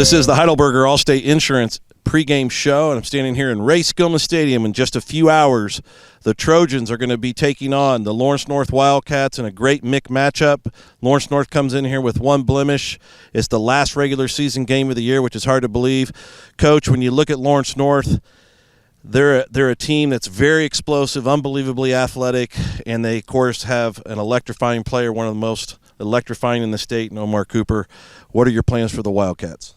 This is the Heidelberger Allstate Insurance pregame show, and I'm standing here in Ray Skillman Stadium. In just a few hours, the Trojans are going to be taking on the Lawrence North Wildcats in a great MIC matchup. Lawrence North comes in here with one blemish. It's the last regular season game of the year, which is hard to believe. Coach, when you look at Lawrence North, they're a team that's very explosive, unbelievably athletic, and they, of course, have an electrifying player, one of the most electrifying in the state, Omar Cooper. What are your plans for the Wildcats?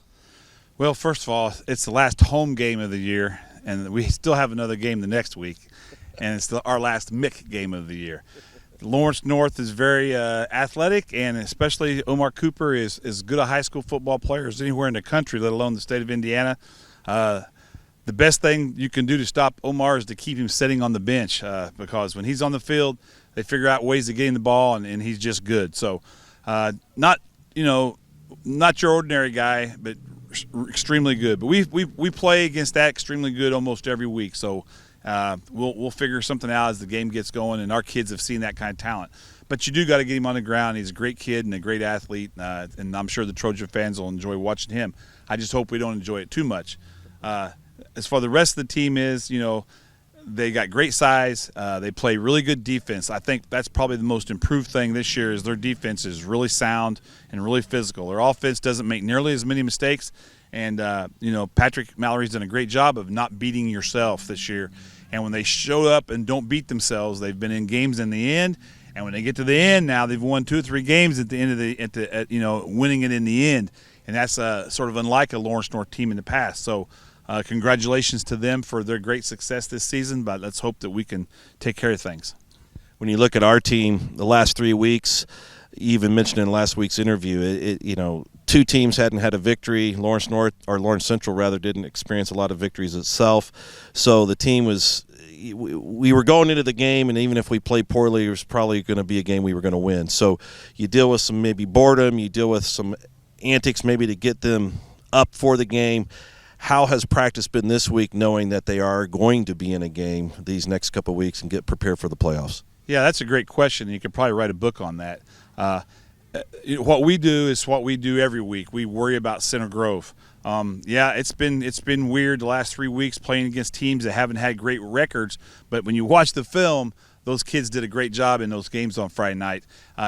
Well, first of all, it's the last home game of the year, and we still have another game the next week, and it's our last MIC game of the year. Lawrence North is very athletic, and especially Omar Cooper is as good a high school football player as anywhere in the country, let alone the state of Indiana. The best thing you can do to stop Omar is to keep him sitting on the bench because when he's on the field, they figure out ways to get him the ball, and he's just good. So not your ordinary guy, but extremely good. But we play against that extremely good almost every week. So we'll figure something out as the game gets going, and our kids have seen that kind of talent. But you do got to get him on the ground. He's a great kid and a great athlete, and I'm sure the Trojan fans will enjoy watching him. I just hope we don't enjoy it too much. As far as the rest of the team is, they got great size. They play really good defense. I think that's probably the most improved thing this year is their defense is really sound and really physical. Their offense doesn't make nearly as many mistakes. And, Patrick Mallory's done a great job of not beating yourself this year. And when they show up and don't beat themselves, they've been in games in the end. And when they get to the end now, they've won 2 or 3 games at the end of winning it in the end. And that's sort of unlike a Lawrence North team in the past. So, congratulations to them for their great success this season, but let's hope that we can take care of things. When you look at our team, the last 3 weeks, you even mentioned in last week's interview, 2 teams hadn't had a victory. Lawrence North, or Lawrence Central rather, didn't experience a lot of victories itself. So the team we were going into the game, and even if we played poorly, it was probably going to be a game we were going to win. So you deal with some maybe boredom, you deal with some antics maybe to get them up for the game. How has practice been this week, knowing that they are going to be in a game these next couple of weeks and get prepared for the playoffs? Yeah, that's a great question. You could probably write a book on that. What we do is what we do every week. We worry about Center Grove. It's been weird the last 3 weeks playing against teams that haven't had great records. But when you watch the film, those kids did a great job in those games on Friday night.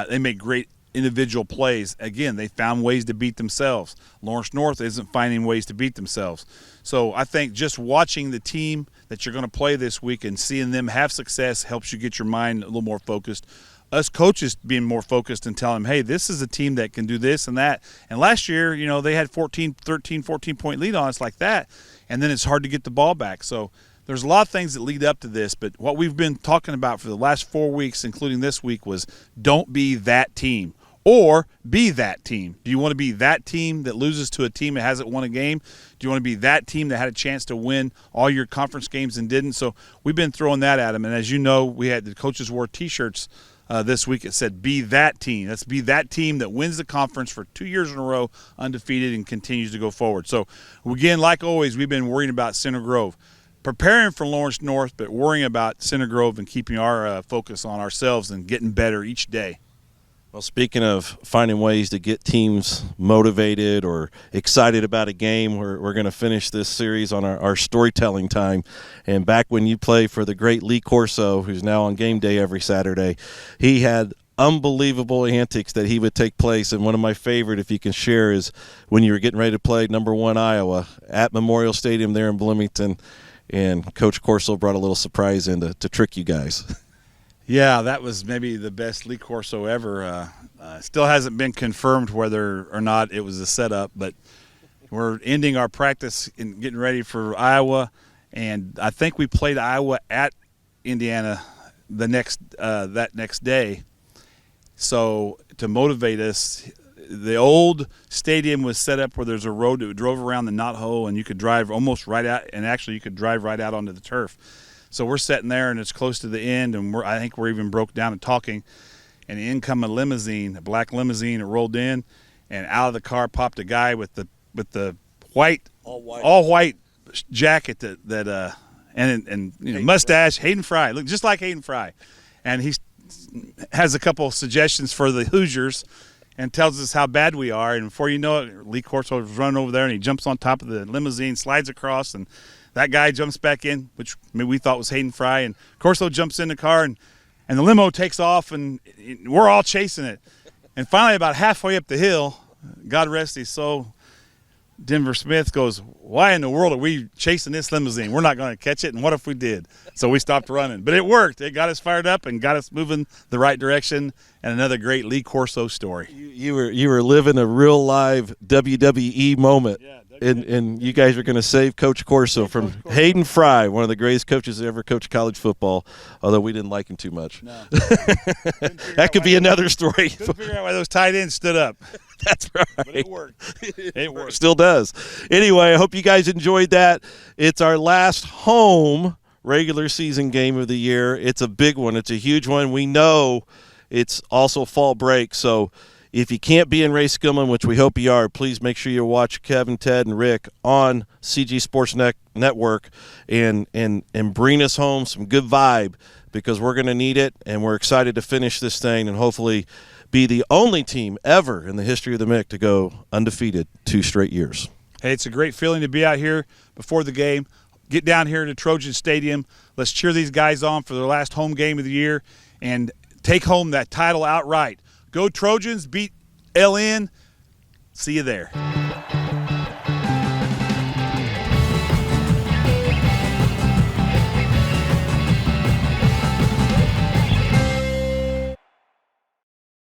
They make great individual plays. Again, they found ways to beat themselves. Lawrence North isn't finding ways to beat themselves. So I think just watching the team that you're going to play this week and seeing them have success helps you get your mind a little more focused. Us coaches being more focused and telling them, hey, this is a team that can do this and that. And last year, they had 14-point lead on us like that, and then it's hard to get the ball back. So there's a lot of things that lead up to this, but what we've been talking about for the last 4 weeks, including this week, was don't be that team. Or be that team. Do you want to be that team that loses to a team that hasn't won a game? Do you want to be that team that had a chance to win all your conference games and didn't? So we've been throwing that at them. And as you know, we had the coaches wore T-shirts this week. It said, be that team. Let's be that team that wins the conference for 2 years in a row, undefeated, and continues to go forward. So, again, like always, we've been worrying about Center Grove. Preparing for Lawrence North, but worrying about Center Grove and keeping our focus on ourselves and getting better each day. Well, speaking of finding ways to get teams motivated or excited about a game, we're going to finish this series on our storytelling time. And back when you played for the great Lee Corso, who's now on game day every Saturday, he had unbelievable antics that he would take place. And one of my favorite, if you can share, is when you were getting ready to play number 1 Iowa at Memorial Stadium there in Bloomington, and Coach Corso brought a little surprise in to trick you guys. Yeah, that was maybe the best Lee Corso ever. Still hasn't been confirmed whether or not it was a setup, but we're ending our practice and getting ready for Iowa, and I think we played Iowa at Indiana that next day. So to motivate us, the old stadium was set up where there's a road that drove around the knot hole, and you could drive almost right out, and actually you could drive right out onto the turf. So we're sitting there, and it's close to the end, and I think we're even broke down and talking. And in come a limousine, a black limousine, it rolled in, and out of the car popped a guy with the all white jacket and mustache, Hayden Fry, look just like Hayden Fry, and he has a couple suggestions for the Hoosiers, and tells us how bad we are. And before you know it, Lee Corso is running over there, and he jumps on top of the limousine, slides across, and that guy jumps back in, which we thought was Hayden Fry. And Corso jumps in the car, and the limo takes off, and we're all chasing it. And finally, about halfway up the hill, God rest his soul, Denver Smith goes, "Why in the world are we chasing this limousine? We're not going to catch it, and what if we did?" So we stopped running. But it worked. It got us fired up and got us moving the right direction, and another great Lee Corso story. You were living a real live WWE moment. Yeah, and you guys are going to save Coach Corso from Hayden Fry, one of the greatest coaches that ever coached college football, although we didn't like him too much. No. That could be another story. Couldn't figure out why those tight ends stood up. That's right. But it worked. It worked. Still does. Anyway, I hope you guys enjoyed that. It's our last home regular season game of the year. It's a big one. It's a huge one. We know it's also fall break, so if you can't be in Ray-Skillman, which we hope you are, please make sure you watch Kevin, Ted, and Rick on CG Sports Network and bring us home some good vibe, because we're going to need it, and we're excited to finish this thing and hopefully be the only team ever in the history of the MIC to go undefeated 2 straight years. Hey, it's a great feeling to be out here before the game. Get down here to Trojan Stadium. Let's cheer these guys on for their last home game of the year and take home that title outright. Go Trojans, beat LN. See you there.